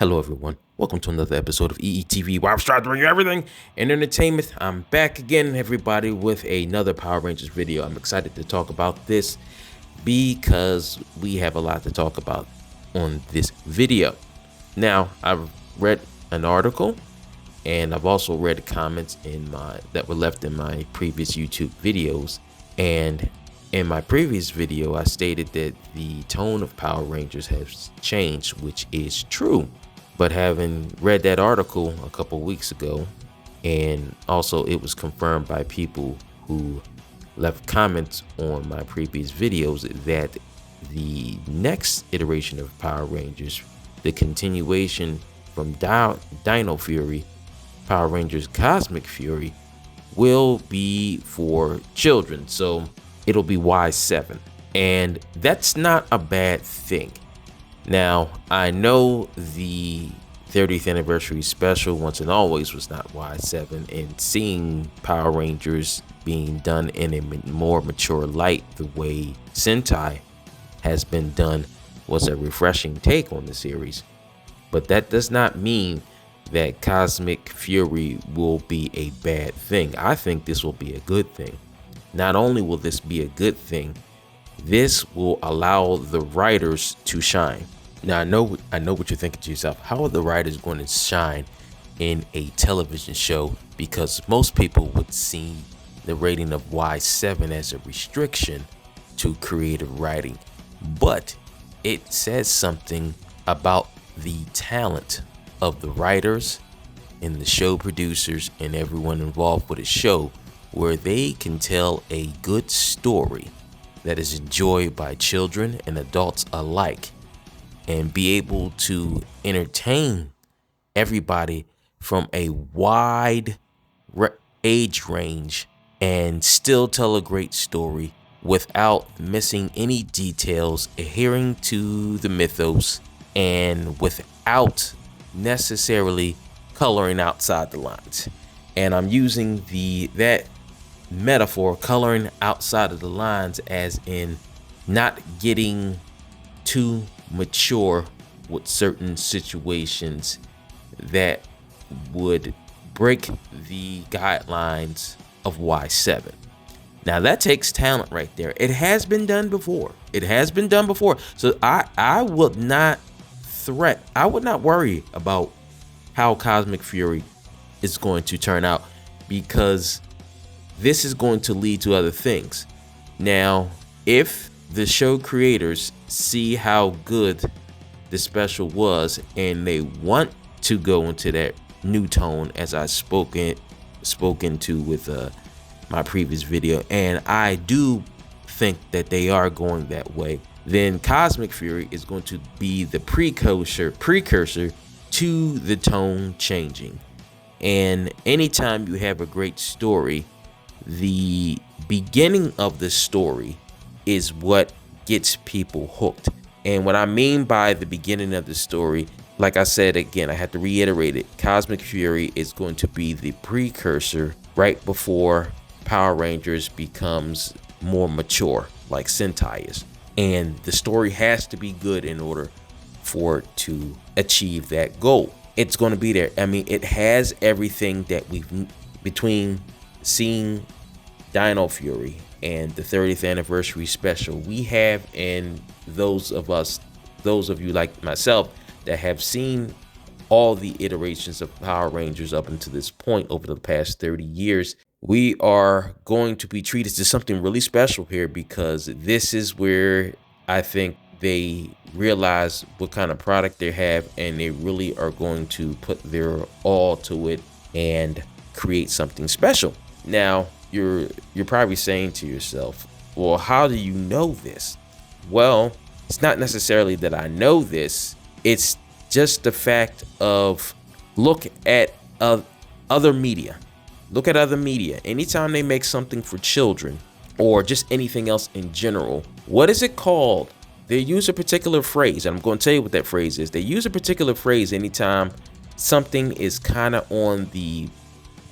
Hello everyone, welcome to another episode of EETV, where I'm trying to bring you everything in entertainment. I'm back again, everybody, with another Power Rangers video. I'm excited to talk about this because we have a lot to talk about on this video. Now, I've read an article and I've also read comments that were left in my previous YouTube videos. And in my previous video, I stated that the tone of Power Rangers has changed, which is true. But having read that article a couple weeks ago, and also it was confirmed by people who left comments on my previous videos, that the next iteration of Power Rangers, the continuation from Dino Fury, Power Rangers Cosmic Fury, will be for children. So it'll be Y-7, and that's not a bad thing. Now, I know the 30th anniversary special Once and Always was not Y-7, and seeing Power Rangers being done in a more mature light the way Sentai has been done was a refreshing take on the series. But that does not mean that Cosmic Fury will be a bad thing. I think this will be a good thing. Not only will this be a good thing, this will allow the writers to shine. Now, I know what you're thinking to yourself. How are the writers going to shine in a television show? Because most people would see the rating of Y-7 as a restriction to creative writing. But it says something about the talent of the writers and the show producers and everyone involved with a show, where they can tell a good story that is enjoyed by children and adults alike, and be able to entertain everybody from a wide age range and still tell a great story without missing any details, adhering to the mythos, and without necessarily coloring outside the lines. And I'm using that metaphor, coloring outside of the lines, as in not getting too mature with certain situations that would break the guidelines of Y-7. Now, that takes talent right there. It has been done before. So I would not worry about how Cosmic Fury is going to turn out, because this is going to lead to other things. Now, if the show creators see how good the special was and they want to go into that new tone, as I spoken to with my previous video, and I do think that they are going that way, then Cosmic Fury is going to be the precursor to the tone changing. And anytime you have a great story, the beginning of the story is what gets people hooked. And what I mean by the beginning of the story, like I said again, I have to reiterate it, Cosmic Fury is going to be the precursor right before Power Rangers becomes more mature, like Sentai is. And the story has to be good in order for it to achieve that goal. It's going to be there. I mean, it has everything that between seeing Dino Fury and the 30th anniversary special, we have, and those of you like myself that have seen all the iterations of Power Rangers up until this point over the past 30 years, we are going to be treated to something really special here, because this is where I think they realize what kind of product they have, and they really are going to put their all to it and create something special. Now, you're probably saying to yourself, well, how do you know this? Well, it's not necessarily that I know this. It's just the fact of look at other media. Look at other media. Anytime they make something for children, or just anything else in general, what is it called? They use a particular phrase, and I'm going to tell you what that phrase is. They use a particular phrase anytime something is kind of on the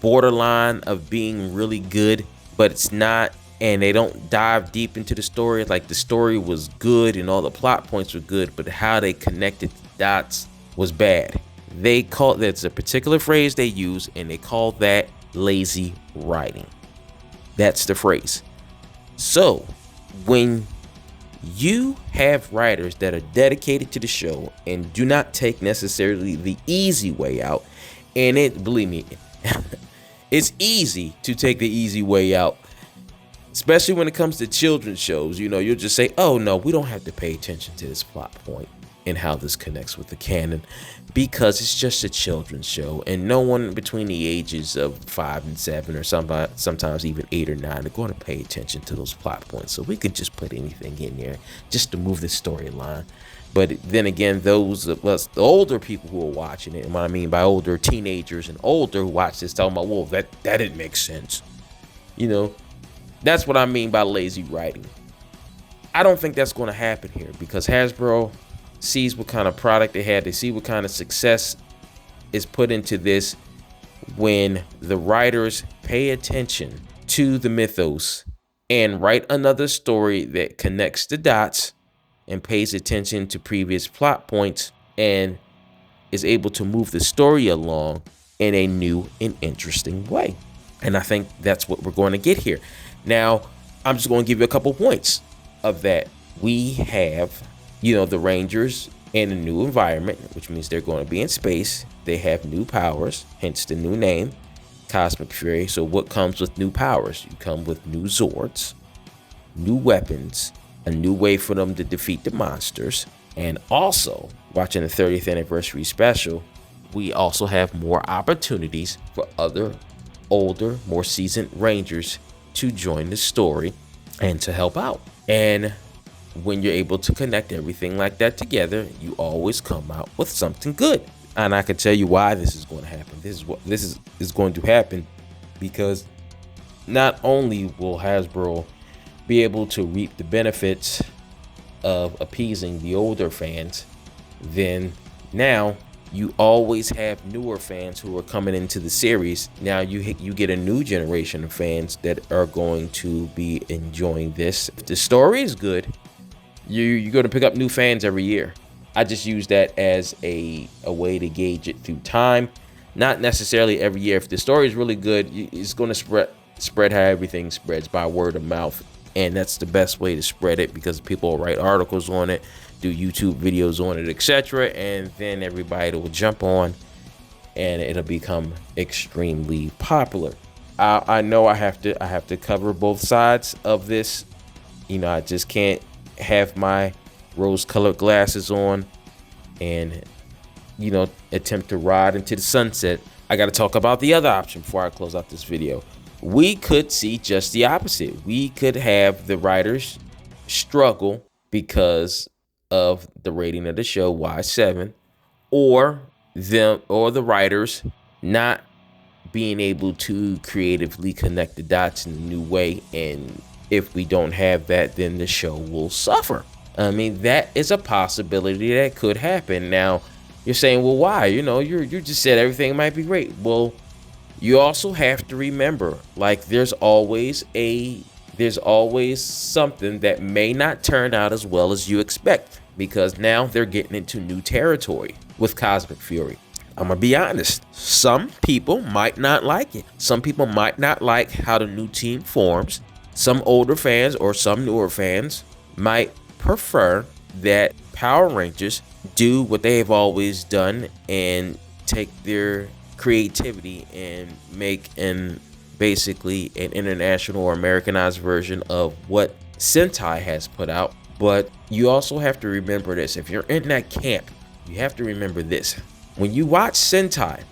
borderline of being really good, but it's not, and they don't dive deep into the story. Like, the story was good and all the plot points were good, but how they connected the dots was bad. They call that's a particular phrase they use, and they call that lazy writing. That's the phrase. So when you have writers that are dedicated to the show and do not take necessarily the easy way out, and it, believe me, it's easy to take the easy way out, especially when it comes to children's shows. You know, you'll just say, oh no, we don't have to pay attention to this plot point and how this connects with the canon, because it's just a children's show, and no one between the ages of 5 and 7, or sometimes even 8 or 9, are going to pay attention to those plot points. So we could just put anything in there just to move the storyline. But then again, those of us, the older people who are watching it, and what I mean by older, teenagers and older who watch this, talking about, well, that didn't make sense. You know, that's what I mean by lazy writing. I don't think that's going to happen here, because Hasbro sees what kind of product they had. They see what kind of success is put into this when the writers pay attention to the mythos and write another story that connects the dots and pays attention to previous plot points and is able to move the story along in a new and interesting way. And I think that's what we're going to get here. Now, I'm just going to give you a couple points of that. We have, you know, the Rangers in a new environment, which means they're going to be in space. They have new powers, hence the new name, Cosmic Fury. So what comes with new powers? You come with new Zords, new weapons, a new way for them to defeat the monsters. And also, watching the 30th anniversary special, we also have more opportunities for other older, more seasoned Rangers to join the story and to help out. And when you're able to connect everything like that together, you always come out with something good. And I can tell you why this is going to happen. This is going to happen because not only will Hasbro be able to reap the benefits of appeasing the older fans, then now you always have newer fans who are coming into the series. Now you get a new generation of fans that are going to be enjoying this. If the story is good, you're going to pick up new fans every year. I just use that as a way to gauge it through time, not necessarily every year. If the story is really good, it's going to spread how everything spreads, by word of mouth. And that's the best way to spread it, because people will write articles on it, do YouTube videos on it, etc. And then everybody will jump on and it'll become extremely popular. I know I have to cover both sides of this. You know, I just can't have my rose-colored glasses on and, you know, attempt to ride into the sunset. I got to talk about the other option before I close out this video. We could see just the opposite. We could have the writers struggle because of the rating of the show, Y-7, or the writers not being able to creatively connect the dots in a new way. And if we don't have that, then the show will suffer. I mean, that is a possibility that could happen. Now, you're saying, well, why? You know, you just said everything might be great. Well, you also have to remember, like, there's always something that may not turn out as well as you expect, because now they're getting into new territory with Cosmic Fury. I'm gonna be honest, some people might not like it. Some people might not like how the new team forms. Some older fans or some newer fans might prefer that Power Rangers do what they have always done and take their creativity and make basically an international or Americanized version of what Sentai has put out. But you also have to remember this. If you're in that camp, you have to remember this. When you watch Sentai,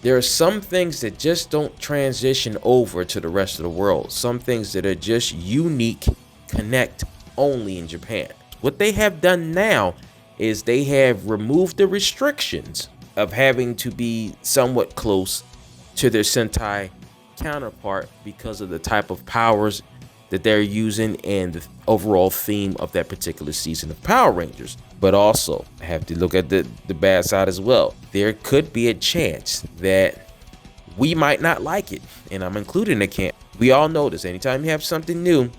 there are some things that just don't transition over to the rest of the world. Some things that are just unique, connect only in Japan. What they have done now is they have removed the restrictions of having to be somewhat close to their Sentai counterpart because of the type of powers that they're using and the overall theme of that particular season of Power Rangers. But also, I have to look at the bad side as well. There could be a chance that we might not like it, and I'm including the camp. We all know this. Anytime you have something new,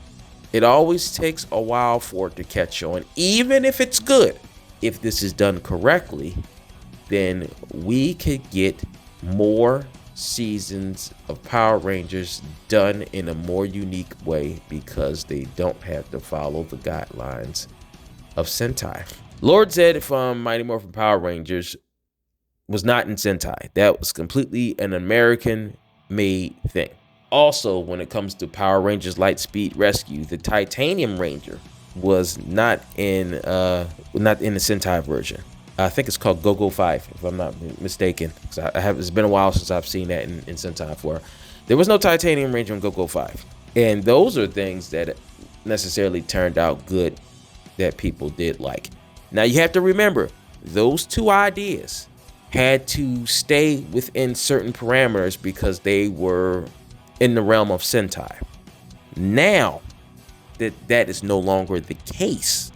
it always takes a while for it to catch on, even if it's good. If this is done correctly, then we could get more seasons of Power Rangers done in a more unique way because they don't have to follow the guidelines of Sentai. Lord Zed from Mighty Morphin Power Rangers was not in Sentai. That was completely an American-made thing. Also, when it comes to Power Rangers Lightspeed Rescue, the Titanium Ranger was not in the Sentai version. I think it's called Go-Go 5, if I'm not mistaken. It's been a while since I've seen that in Sentai 4. There was no Titanium Ranger in Go-Go 5. And those are things that necessarily turned out good that people did like. Now, you have to remember, those two ideas had to stay within certain parameters because they were in the realm of Sentai. Now that is no longer the case.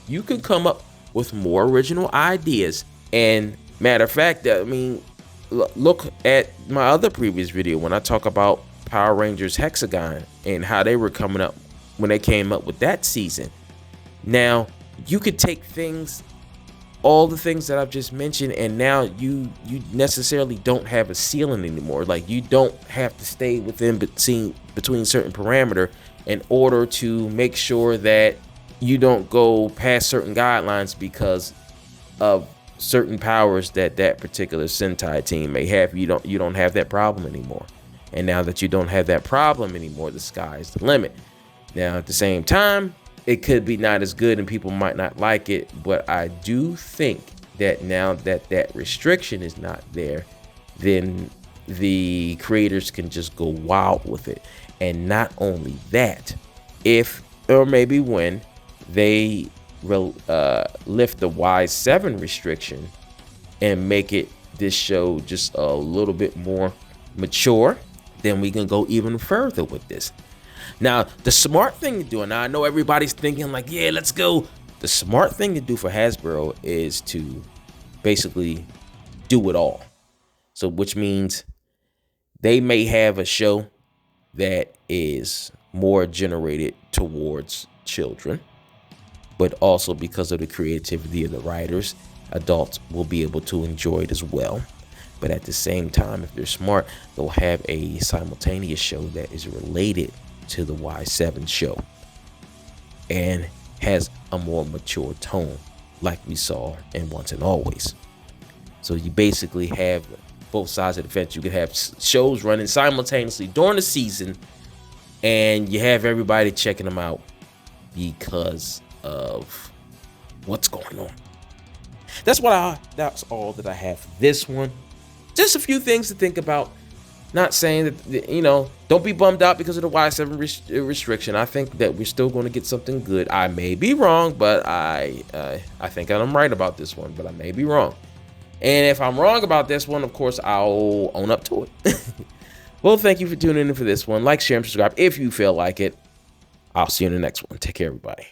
You can come up with more original ideas. And matter of fact, I mean, look at my other previous video when I talk about Power Rangers Hexagon and how they were coming up when they came up with that season. Now, you could take things, all the things that I've just mentioned, and now you necessarily don't have a ceiling anymore. Like, you don't have to stay between certain parameter in order to make sure that you don't go past certain guidelines because of certain powers that particular Sentai team may have. You don't have that problem anymore. And now that you don't have that problem anymore, the sky is the limit. Now, at the same time, it could be not as good and people might not like it, but I do think that now that restriction is not there, then the creators can just go wild with it. And not only that, if or maybe when they lift the Y-7 restriction and make this show just a little bit more mature, then we can go even further with this. Now, the smart thing to do, and I know everybody's thinking like, yeah, let's go. The smart thing to do for Hasbro is to basically do it all. So, which means they may have a show that is more generated towards children, but also because of the creativity of the writers, adults will be able to enjoy it as well. But at the same time, if they're smart, they'll have a simultaneous show that is related to the Y-7 show and has a more mature tone like we saw in Once and Always. So you basically have both sides of the fence. You could have shows running simultaneously during the season and you have everybody checking them out because of what's going on. That's all that I have for this one. Just a few things to think about. Not saying that, don't be bummed out because of the Y-7 restriction. I think that we're still going to get something good. I may be wrong, but I think I'm right about this one, but I may be wrong. And if I'm wrong about this one, of course, I'll own up to it. Well, thank you for tuning in for this one. Like, share, and subscribe if you feel like it. I'll see you in the next one. Take care, everybody.